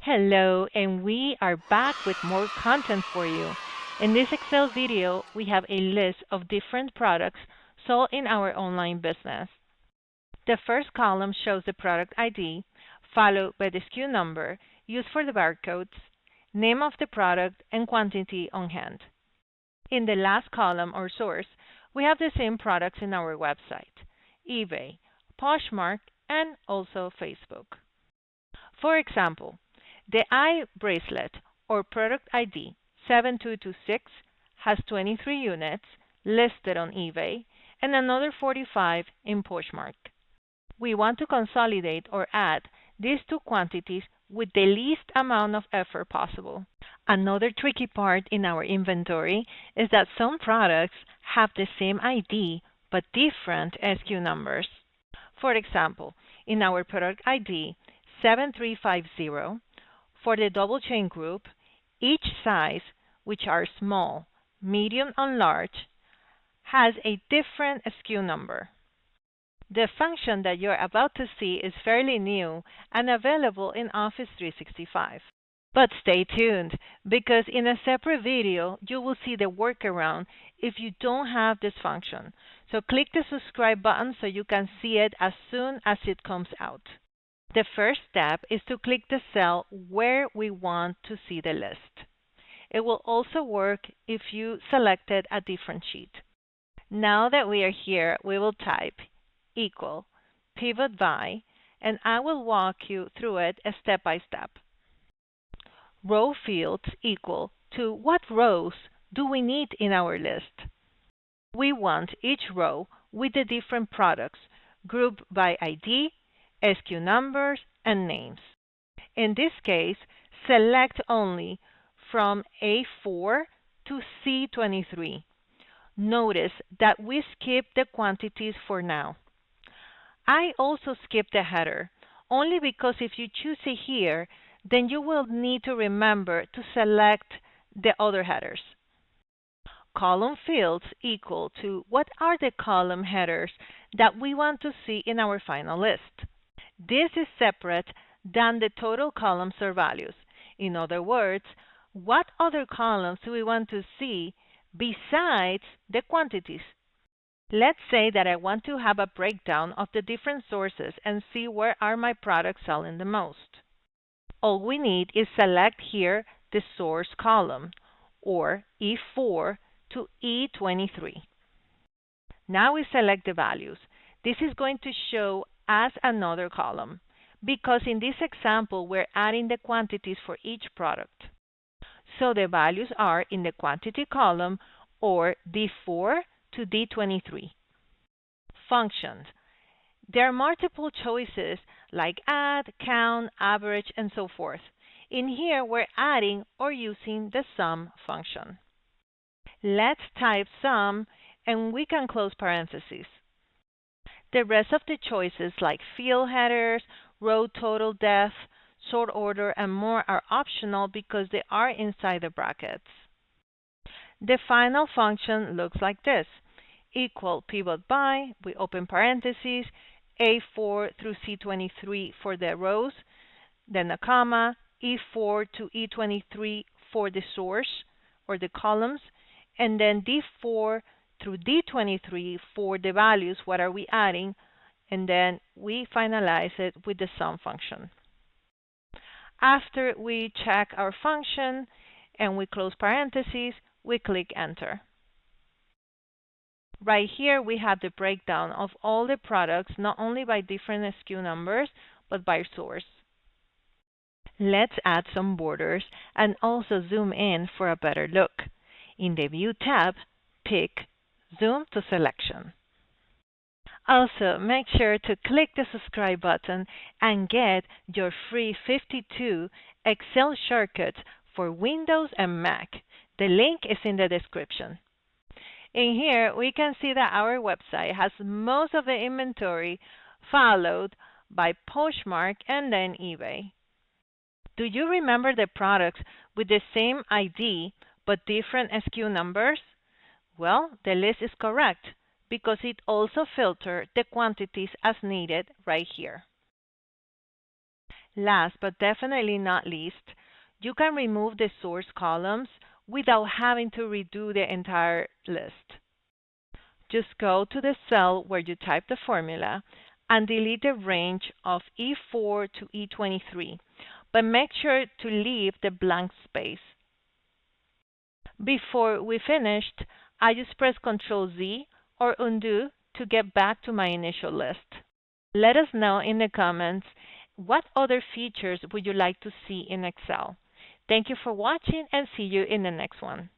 Hello, and we are back with more content for you. In this Excel video, we have a list of different products sold in our online business. The first column shows the product ID, followed by the SKU number used for the barcodes, name of the product, and quantity on hand. In the last column or source, we have the same products in our website, eBay, Poshmark, and also Facebook. For example, the eye bracelet or product ID 7226 has 23 units listed on eBay and another 45 in Poshmark. We want to consolidate or add these two quantities with the least amount of effort possible. Another tricky part in our inventory is that some products have the same ID but different SKU numbers. For example, in our product ID 7350, for the double chain group, each size, which are small, medium, and large, has a different SKU number. The function that you're about to see is fairly new and available in Office 365. But stay tuned, because in a separate video, you will see the workaround if you don't have this function. So click the subscribe button so you can see it as soon as it comes out. The first step is to click the cell where we want to see the list. It will also work if you selected a different sheet. Now that we are here, we will type equal PIVOTBY, and I will walk you through it step by step. Row fields equal to what rows do we need in our list. We want each row with the different products grouped by ID, SKU numbers, and names. In this case, select only from A4 to C23. Notice that we skip the quantities for now. I also skip the header, only because if you choose it here, then you will need to remember to select the other headers. Column fields equal to what are the column headers that we want to see in our final list. This is separate than the total columns or values. In other words, what other columns do we want to see besides the quantities? Let's say that I want to have a breakdown of the different sources and see where are my products selling the most. All we need is select here the source column, or E4 to E23. Now we select the values. This is going to show as another column, because in this example we're adding the quantities for each product. So the values are in the quantity column, or D4 to D23. Functions. There are multiple choices like add, count, average, and so forth. In here we're adding or using the sum function. Let's type sum and we can close parentheses. The rest of the choices like field headers, row total depth, sort order, and more are optional because they are inside the brackets. The final function looks like this. Equal PIVOTBY, we open parentheses, A4 through C23 for the rows, then a comma, E4 to E23 for the source or the columns, and then D4 through D23 for the values, what are we adding, and then we finalize it with the sum function. After we check our function and we close parentheses, we click enter. Right here we have the breakdown of all the products, not only by different SKU numbers, but by source. Let's add some borders and also zoom in for a better look. In the View tab, pick Zoom to Selection. Also, make sure to click the subscribe button and get your free 52 Excel shortcuts for Windows and Mac. The link is in the description. In here, we can see that our website has most of the inventory, followed by Poshmark and then eBay. Do you remember the products with the same ID but different SKU numbers? Well, the list is correct because it also filters the quantities as needed right here. Last but definitely not least, you can remove the source columns without having to redo the entire list. Just go to the cell where you type the formula and delete the range of E4 to E23, but make sure to leave the blank space. Before we finished, I just press Ctrl Z or undo to get back to my initial list. Let us know in the comments what other features would you like to see in Excel. Thank you for watching and see you in the next one.